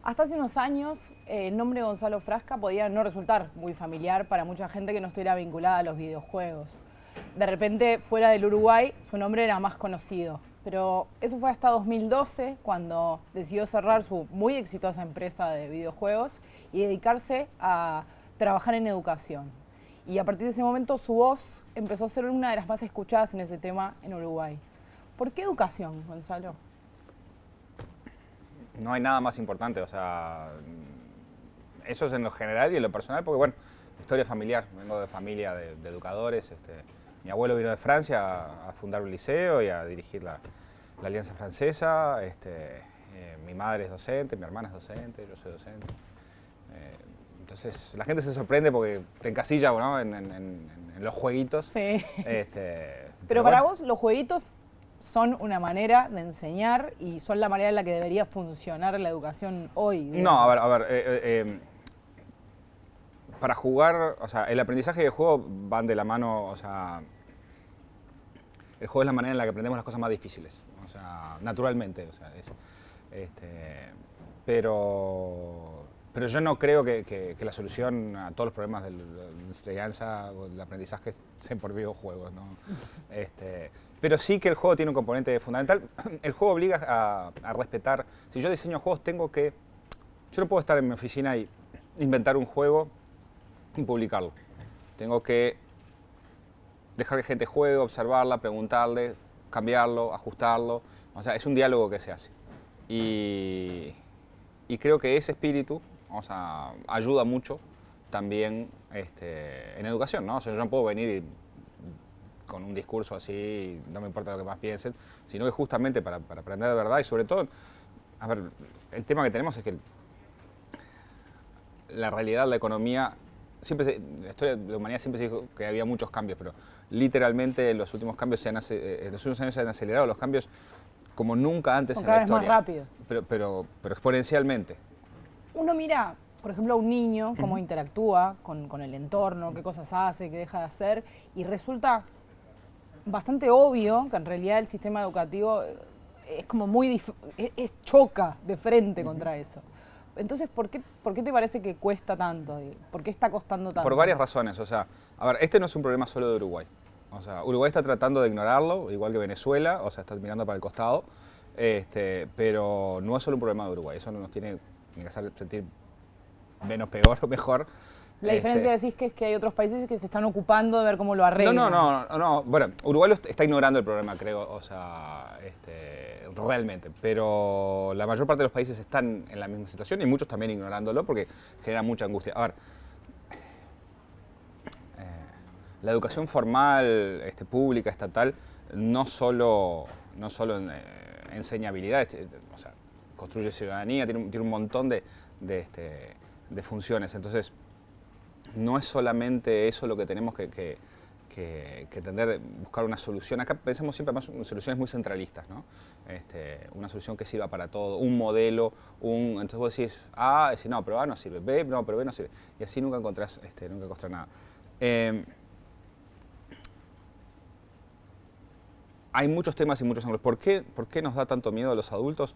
Hasta hace unos años, el nombre Gonzalo Frasca podía no resultar muy familiar para mucha gente que no estuviera vinculada a los videojuegos. De repente, fuera del Uruguay, su nombre era más conocido. Pero eso fue hasta 2012, cuando decidió cerrar su muy exitosa empresa de videojuegos y dedicarse a trabajar en educación. Y a partir de ese momento, su voz empezó a ser una de las más escuchadas en ese tema en Uruguay. ¿Por qué educación, Gonzalo? No hay nada más importante, o sea, eso es en lo general y en lo personal, porque bueno, historia familiar, vengo de familia de educadores, mi abuelo vino de Francia a fundar un liceo y a dirigir la Alianza Francesa, mi madre es docente, mi hermana es docente, yo soy docente. Entonces la gente se sorprende porque te encasilla, ¿no? en los jueguitos. Sí. Pero para bueno. vos los jueguitos son una manera de enseñar y son la manera en la que debería funcionar la educación hoy. Digamos. No, a ver, para jugar, o sea, el aprendizaje y el juego van de la mano, o sea, el juego es la manera en la que aprendemos las cosas más difíciles, o sea, naturalmente, o sea, pero yo no creo que la solución a todos los problemas de la enseñanza o del aprendizaje sean por videojuegos, ¿no? Pero sí que el juego tiene un componente fundamental. El juego obliga a respetar. Si yo diseño juegos, yo no puedo estar en mi oficina y inventar un juego y publicarlo. Tengo que dejar que gente juegue, observarla, preguntarle, cambiarlo, ajustarlo. O sea, es un diálogo que se hace. Y creo que ese espíritu, o sea, ayuda mucho también en educación, ¿no? O sea, yo no puedo venir con un discurso así, no me importa lo que más piensen, sino que justamente para aprender de verdad y sobre todo, a ver, el tema que tenemos es que la realidad, la economía, la historia de la humanidad siempre se dijo que había muchos cambios, pero literalmente en los últimos cambios en los últimos años se han acelerado los cambios como nunca antes en la historia. Son cada vez más rápidos. Pero exponencialmente. Uno mira, por ejemplo, a un niño, cómo interactúa con el entorno, qué cosas hace, qué deja de hacer, y resulta bastante obvio que en realidad el sistema educativo es como choca de frente contra eso. Entonces, ¿por qué te parece que cuesta tanto? ¿Por qué está costando tanto? Por varias razones. O sea, a ver, este no es un problema solo de Uruguay. O sea, Uruguay está tratando de ignorarlo, igual que Venezuela, o sea, está mirando para el costado, pero no es solo un problema de Uruguay. Eso no nos tiene que hacer sentir menos peor o mejor. La diferencia decís que es que hay otros países que se están ocupando de ver cómo lo arreglan. No. Bueno, Uruguay está ignorando el problema, creo, o sea, realmente. Pero la mayor parte de los países están en la misma situación y muchos también ignorándolo porque genera mucha angustia. A ver, la educación formal, pública, estatal, no solo enseña habilidades, o sea, construye ciudadanía, tiene un montón de funciones. Entonces, no es solamente eso lo que tenemos que tender a buscar una solución. Acá pensamos siempre más en soluciones muy centralistas, ¿no? Una solución que sirva para todo, un modelo, entonces vos decís A, decís no, pero A no sirve, B, no, pero B no sirve. Y así nunca encontrás nada. Hay muchos temas y muchos ángulos. ¿Por qué nos da tanto miedo a los adultos?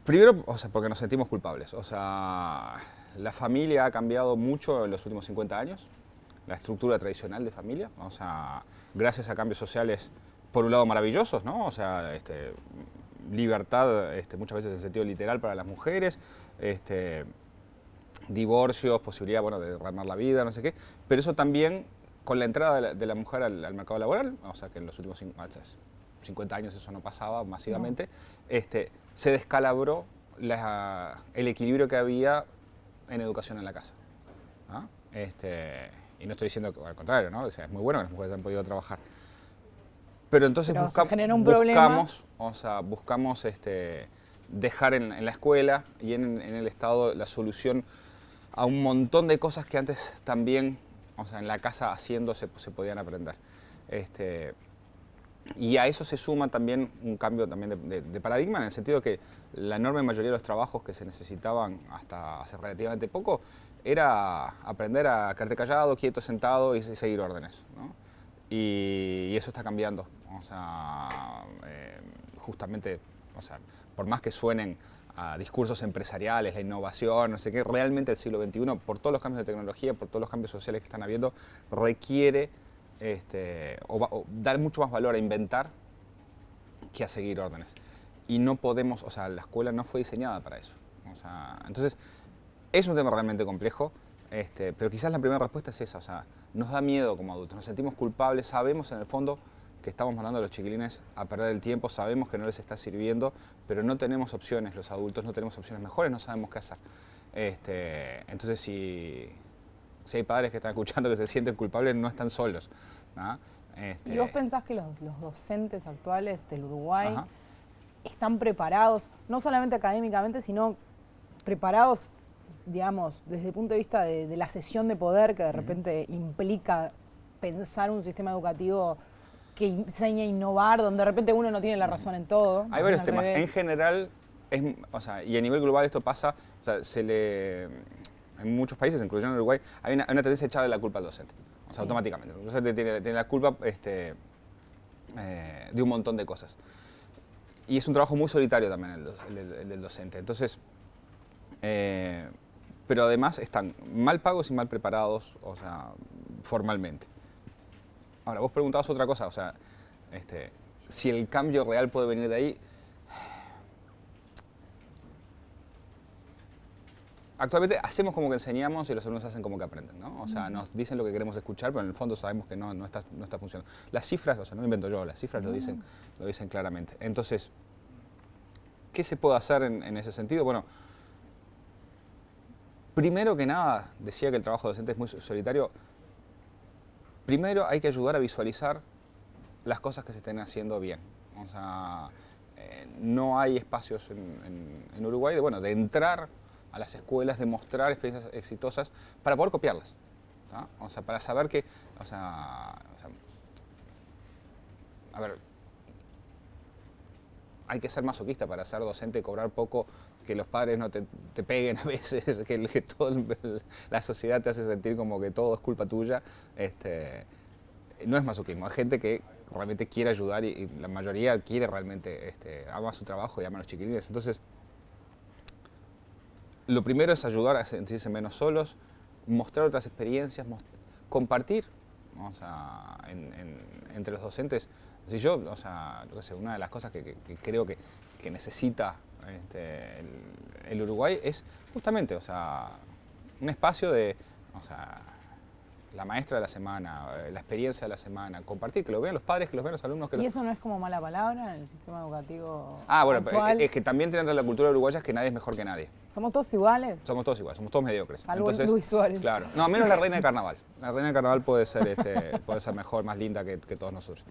Primero, o sea, porque nos sentimos culpables. O sea, la familia ha cambiado mucho en los últimos 50 años, la estructura tradicional de familia, o sea, gracias a cambios sociales, por un lado maravillosos, ¿no? O sea, libertad, muchas veces en sentido literal para las mujeres, divorcios, posibilidad, bueno, de rearmar la vida, no sé qué, pero eso también, con la entrada de la mujer al mercado laboral, o sea, que en los últimos 50 años eso no pasaba masivamente, se descalabró el equilibrio que había en educación en la casa. ¿No? Y no estoy diciendo que al contrario, ¿no? O sea, es muy bueno que las mujeres hayan podido trabajar. Pero entonces buscamos dejar en la escuela y en el Estado la solución a un montón de cosas que antes también, o sea, en la casa haciendo se podían aprender. Y a eso se suma también un cambio también de paradigma, en el sentido que la enorme mayoría de los trabajos que se necesitaban hasta hace relativamente poco era aprender a quedarte callado, quieto, sentado y seguir órdenes, ¿no? Y eso está cambiando. O sea, justamente, o sea, por más que suenen a discursos empresariales, la innovación, no sé qué, realmente el siglo XXI, por todos los cambios de tecnología, por todos los cambios sociales que están habiendo, requiere o dar mucho más valor a inventar que a seguir órdenes. Y no podemos, o sea, la escuela no fue diseñada para eso. O sea, entonces, es un tema realmente complejo, pero quizás la primera respuesta es esa, o sea, nos da miedo como adultos, nos sentimos culpables, sabemos en el fondo que estamos mandando a los chiquilines a perder el tiempo, sabemos que no les está sirviendo, pero no tenemos opciones los adultos, no tenemos opciones mejores, no sabemos qué hacer. Entonces, si hay padres que están escuchando que se sienten culpables, no están solos, ¿no? ¿Y vos pensás que los docentes actuales del Uruguay Ajá. están preparados, no solamente académicamente, sino preparados, digamos, desde el punto de vista de la cesión de poder que de repente implica pensar un sistema educativo que enseña a innovar, donde de repente uno no tiene la razón en todo? Hay varios al temas. revés? En general, o sea, y a nivel global esto pasa, o sea, en muchos países, incluyendo en Uruguay, hay una tendencia a echarle la culpa al docente. O sea, Sí. automáticamente. El docente tiene la culpa de un montón de cosas. Y es un trabajo muy solitario también el del docente. Entonces, pero además están mal pagos y mal preparados, o sea, formalmente. Ahora, vos preguntabas otra cosa, o sea, si el cambio real puede venir de ahí. Actualmente hacemos como que enseñamos y los alumnos hacen como que aprenden, ¿no? O sea, nos dicen lo que queremos escuchar, pero en el fondo sabemos que no está funcionando. Las cifras, o sea, no lo invento yo, las cifras lo dicen claramente. Entonces, ¿qué se puede hacer en ese sentido? Bueno, primero que nada, decía que el trabajo docente es muy solitario. Primero hay que ayudar a visualizar las cosas que se estén haciendo bien. O sea, no hay espacios en Uruguay de entrar a las escuelas, de mostrar experiencias exitosas para poder copiarlas, ¿no? O sea, para saber que, a ver, hay que ser masoquista para ser docente, cobrar poco, que los padres no te peguen a veces, que toda la sociedad te hace sentir como que todo es culpa tuya. No es masoquismo, hay gente que realmente quiere ayudar y la mayoría quiere realmente, ama su trabajo y ama a los chiquilines. Entonces, lo primero es ayudar a sentirse menos solos, mostrar otras experiencias, compartir, o sea, entre los docentes. Si yo, o sea, una de las cosas que creo que necesita el Uruguay es justamente, o sea, un espacio de, o sea, la maestra de la semana, la experiencia de la semana, compartir, que lo vean los padres, que los vean los alumnos. ¿Y eso no es como mala palabra en el sistema educativo bueno, actual? es que también tiene la cultura uruguaya es que nadie es mejor que nadie. ¿Somos todos iguales? Somos todos iguales, somos todos mediocres. Salvo Luis Suárez. Claro. No, menos la reina de carnaval. La reina de carnaval puede ser mejor, más linda que todos nosotros.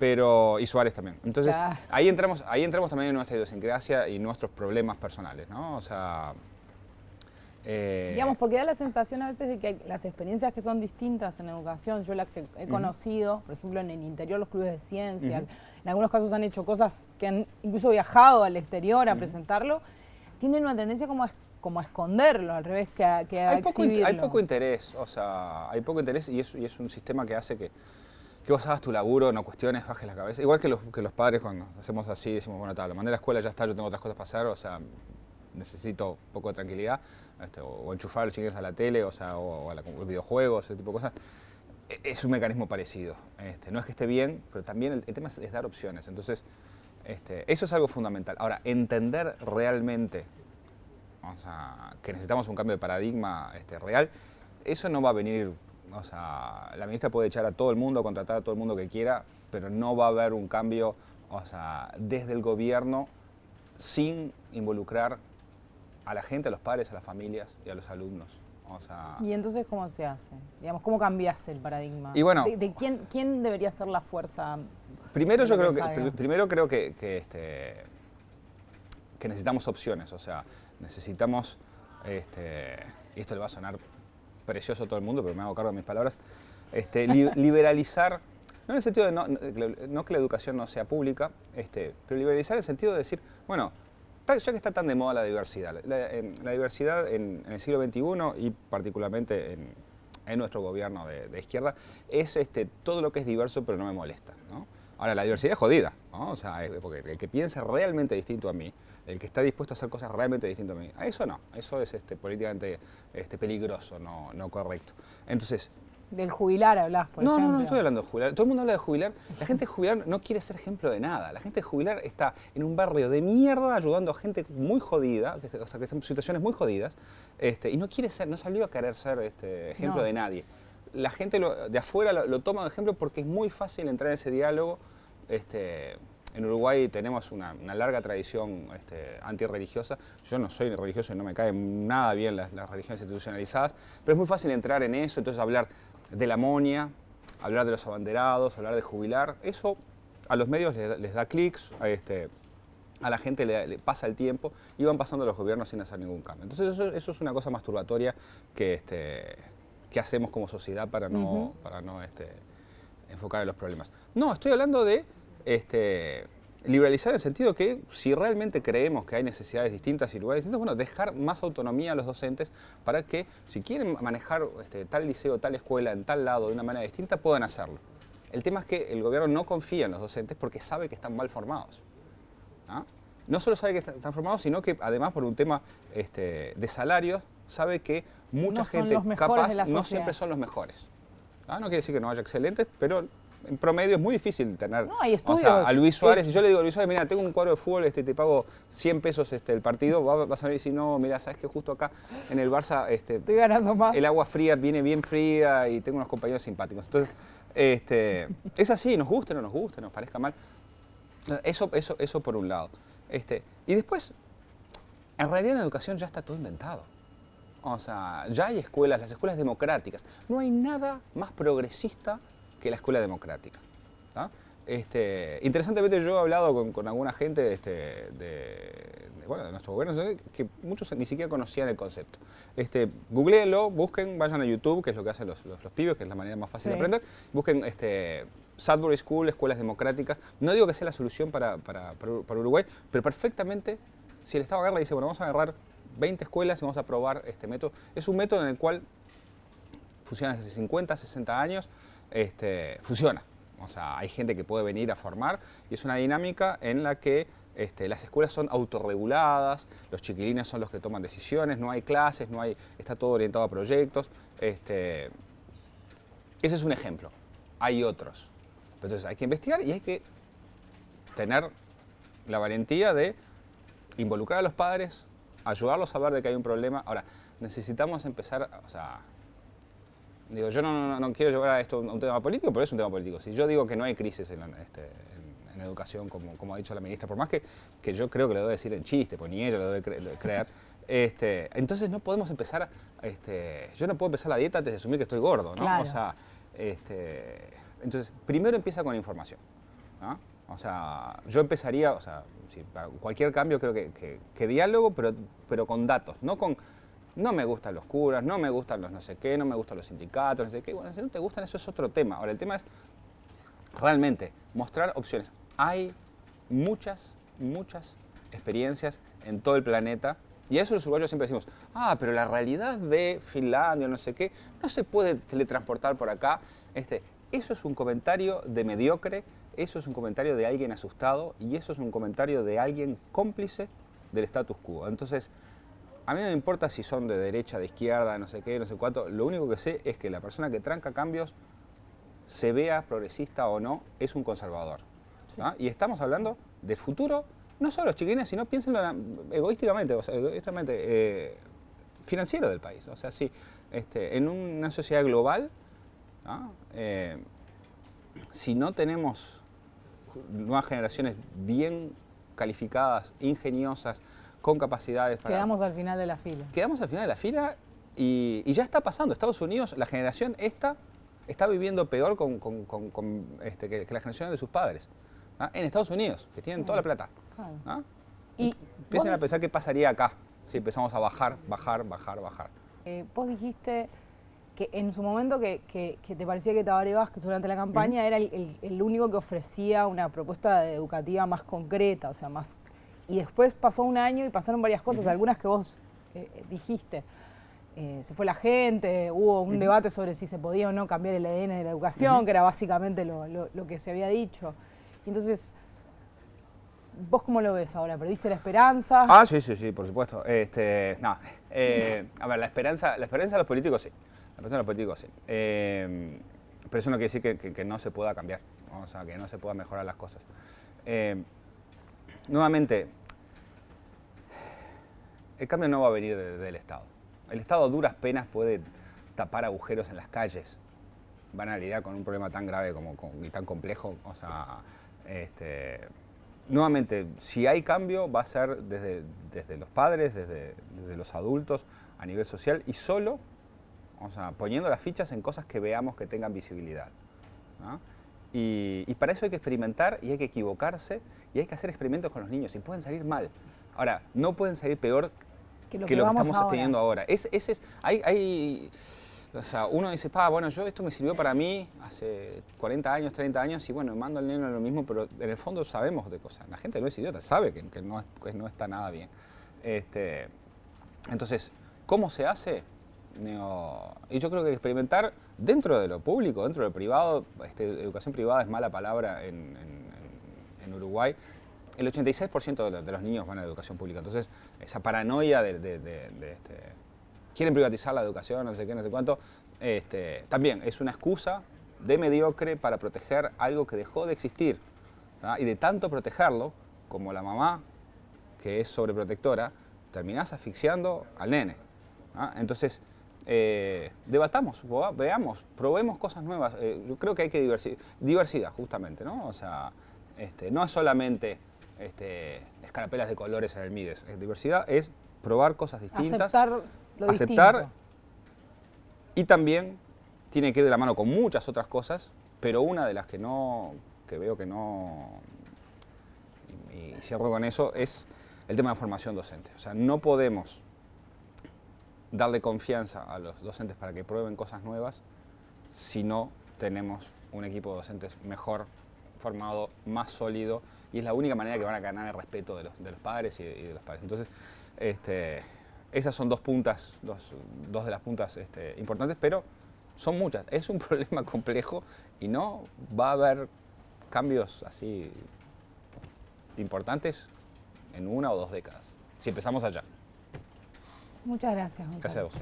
Y Suárez también. Entonces, Claro. ahí entramos también en nuestra idiosincrasia y nuestros problemas personales, ¿no? O sea, digamos, porque da la sensación a veces de que hay las experiencias que son distintas en educación, yo las que he conocido, por ejemplo, en el interior los clubes de ciencia, en algunos casos han hecho cosas que han incluso viajado al exterior a presentarlo, tienen una tendencia como a esconderlo, al revés que a exhibirlo. Hay poco interés, o sea, hay poco interés y es un sistema que hace que vos hagas tu laburo, no cuestiones, bajes la cabeza. Igual que los padres cuando hacemos así, decimos, bueno, lo mandé a la escuela, ya está, yo tengo otras cosas para hacer, o sea, necesito un poco de tranquilidad, o enchufar a los chiquillos a la tele, o sea, o a los videojuegos, ese tipo de cosas. Es un mecanismo parecido. No es que esté bien, pero también el tema es dar opciones. Entonces, eso es algo fundamental. Ahora, entender realmente, o sea, que necesitamos un cambio de paradigma real, eso no va a venir, o sea, la ministra puede echar a todo el mundo, contratar a todo el mundo que quiera, pero no va a haber un cambio, o sea, desde el gobierno sin involucrar a la gente, a los padres, a las familias y a los alumnos. O sea, ¿Y entonces cómo se hace? Digamos, ¿cómo cambiaste el paradigma? Y bueno, ¿De quién debería ser la fuerza? Primero yo creo salga? que necesitamos opciones, o sea, necesitamos, y esto le va a sonar precioso a todo el mundo, pero me hago cargo de mis palabras, liberalizar, no en el sentido de no que la educación no sea pública, pero liberalizar en el sentido de decir, bueno, ya que está tan de moda la diversidad, la diversidad en el siglo XXI y particularmente en nuestro gobierno de izquierda, es todo lo que es diverso pero no me molesta, ¿no? Ahora, la diversidad es jodida, ¿no? O sea, porque el que piensa realmente distinto a mí, el que está dispuesto a hacer cosas realmente distintas a mí, a eso no, eso es políticamente peligroso, no correcto. Entonces, Del jubilar hablás, por ejemplo. no estoy hablando de jubilar. Todo el mundo habla de jubilar. La gente jubilar no quiere ser ejemplo de nada. La gente jubilar está en un barrio de mierda ayudando a gente muy jodida, o sea, que está en situaciones muy jodidas, y no quiere ser, no salió a querer ser ejemplo de nadie. La gente de afuera lo toma de ejemplo porque es muy fácil entrar en ese diálogo. En Uruguay tenemos una larga tradición antirreligiosa. Yo no soy religioso y no me caen nada bien las religiones institucionalizadas, pero es muy fácil entrar en eso, entonces hablar de la monia, hablar de los abanderados, hablar de jubilar. Eso a los medios les da clics, a la gente le pasa el tiempo y van pasando los gobiernos sin hacer ningún cambio. Entonces eso es una cosa masturbatoria que hacemos como sociedad para no enfocar en los problemas. No, estoy hablando de liberalizar en el sentido que si realmente creemos que hay necesidades distintas y lugares distintos, bueno, dejar más autonomía a los docentes para que si quieren manejar tal liceo, tal escuela en tal lado de una manera distinta, puedan hacerlo. El tema es que el gobierno no confía en los docentes porque sabe que están mal formados. ¿Ah? No solo sabe que están formados, sino que además por un tema de salarios, sabe que mucha gente capaz no siempre son los mejores. ¿Ah? No quiere decir que no haya excelentes, pero en promedio es muy difícil tener hay estudios, a Luis Suárez. Si yo le digo a Luis Suárez, mira, tengo un cuadro de fútbol, te pago 100 pesos el partido, vas a ver si no, mira, sabes que justo acá en el Barça estoy ganando más. El agua fría viene bien fría y tengo unos compañeros simpáticos. Entonces, es así, nos guste o no nos guste, nos parezca mal. Eso por un lado. Y después, en realidad en la educación ya está todo inventado. O sea, ya hay escuelas, las escuelas democráticas. No hay nada más progresista que la escuela democrática. ¿Tá? Interesantemente yo he hablado con alguna gente de nuestro gobierno que muchos ni siquiera conocían el concepto. Googleenlo, busquen, vayan a YouTube, que es lo que hacen los pibes, que es la manera más fácil de aprender. Busquen Sudbury School, escuelas democráticas. No digo que sea la solución para Uruguay, pero perfectamente, si el Estado agarra y dice, bueno, vamos a agarrar 20 escuelas y vamos a probar este método. Es un método en el cual funciona desde 50, 60 años, funciona. O sea, hay gente que puede venir a formar y es una dinámica en la que las escuelas son autorreguladas, los chiquilines son los que toman decisiones, no hay clases, está todo orientado a proyectos. Ese es un ejemplo. Hay otros. Entonces hay que investigar y hay que tener la valentía de involucrar a los padres, ayudarlos a ver de que hay un problema. Ahora, necesitamos empezar, o sea, digo, yo no quiero llevar a esto a un tema político, pero es un tema político. Si yo digo que no hay crisis en educación, como ha dicho la ministra, por más que yo creo que lo debe decir en chiste, pues ni ella lo debe creer, entonces no podemos empezar, yo no puedo empezar la dieta antes de asumir que estoy gordo, ¿no? Claro. O sea, entonces, primero empieza con información, ¿no? O sea, yo empezaría, o sea, para cualquier cambio creo que diálogo, pero con datos, no me gustan los curas, no me gustan los no sé qué, no me gustan los sindicatos, no sé qué. Bueno, si no te gustan, eso es otro tema. Ahora, el tema es realmente mostrar opciones. Hay muchas experiencias en todo el planeta y a eso los uruguayos siempre decimos, pero la realidad de Finlandia, no sé qué, no se puede teletransportar por acá. Eso es un comentario de mediocre, eso es un comentario de alguien asustado y eso es un comentario de alguien cómplice del status quo. Entonces, a mí no me importa si son de derecha, de izquierda, no sé qué, no sé cuánto. Lo único que sé es que la persona que tranca cambios, se vea progresista o no, es un conservador. Sí. ¿Ah? Y estamos hablando del futuro, no solo los chiquilines, sino piénsenlo egoísticamente, o sea, financiero del país. O sea, sí, en una sociedad global, ¿no? Si no tenemos nuevas generaciones bien calificadas, ingeniosas, con capacidades para... Quedamos al final de la fila. Quedamos al final de la fila y ya está pasando. Estados Unidos, la generación está viviendo peor que la generación de sus padres. ¿Ah? En Estados Unidos, que tienen toda la plata. Claro. ¿Ah? Y empiecen a pensar qué pasaría acá si empezamos a bajar. Vos dijiste que en su momento que te parecía que Tabaré Vázquez durante la campaña era el único que ofrecía una propuesta educativa más concreta, o sea, más... Y después pasó un año y pasaron varias cosas, algunas que vos dijiste. Se fue la gente, hubo un debate sobre si se podía o no cambiar el ADN de la educación, que era básicamente lo que se había dicho. Y entonces, ¿vos cómo lo ves ahora? ¿Perdiste la esperanza? Ah, sí, por supuesto. No, a ver, la esperanza de los políticos sí. La esperanza de los políticos sí. Pero eso no quiere decir que no se pueda cambiar, ¿no? O sea, que no se pueda mejorar las cosas. Nuevamente, el cambio no va a venir del Estado. El Estado a duras penas puede tapar agujeros en las calles. Van a lidiar con un problema tan grave y tan complejo. O sea, nuevamente, si hay cambio, va a ser desde los padres, desde los adultos, a nivel social, y solo, o sea, poniendo las fichas en cosas que veamos que tengan visibilidad, ¿no? Y para eso hay que experimentar y hay que equivocarse y hay que hacer experimentos con los niños y pueden salir mal. Ahora, no pueden salir peor que lo que estamos teniendo ahora. O sea, uno dice, bueno, esto me sirvió para mí hace 40 años, 30 años y bueno, mando al neno a lo mismo, pero en el fondo sabemos de cosas. La gente no es idiota, sabe que no está nada bien. Entonces, ¿cómo se hace? Y yo creo que experimentar dentro de lo público, dentro de lo privado, educación privada es mala palabra en Uruguay. El 86% de los niños van a la educación pública. Entonces, esa paranoia quieren privatizar la educación, no sé qué, no sé cuánto, también es una excusa de mediocre para proteger algo que dejó de existir, ¿no? Y de tanto protegerlo, como la mamá, que es sobreprotectora, terminás asfixiando al nene, ¿no? Entonces, debatamos, veamos, probemos cosas nuevas. Yo creo que hay que diversidad, justamente, ¿no? O sea, no es solamente escarapelas de colores en el Mides. Diversidad es probar cosas distintas. Aceptar lo distinto. Y también tiene que ir de la mano con muchas otras cosas, pero una de las que veo que no, y cierro con eso, es el tema de formación docente. O sea, no podemos darle confianza a los docentes para que prueben cosas nuevas si no tenemos un equipo de docentes mejor formado, más sólido, y es la única manera que van a ganar el respeto de los padres y de los padres. Entonces, esas son dos de las puntas importantes, pero son muchas. Es un problema complejo y no va a haber cambios así importantes en 1 o 2 décadas, si empezamos allá. Muchas gracias, Gonzalo. Gracias a vos.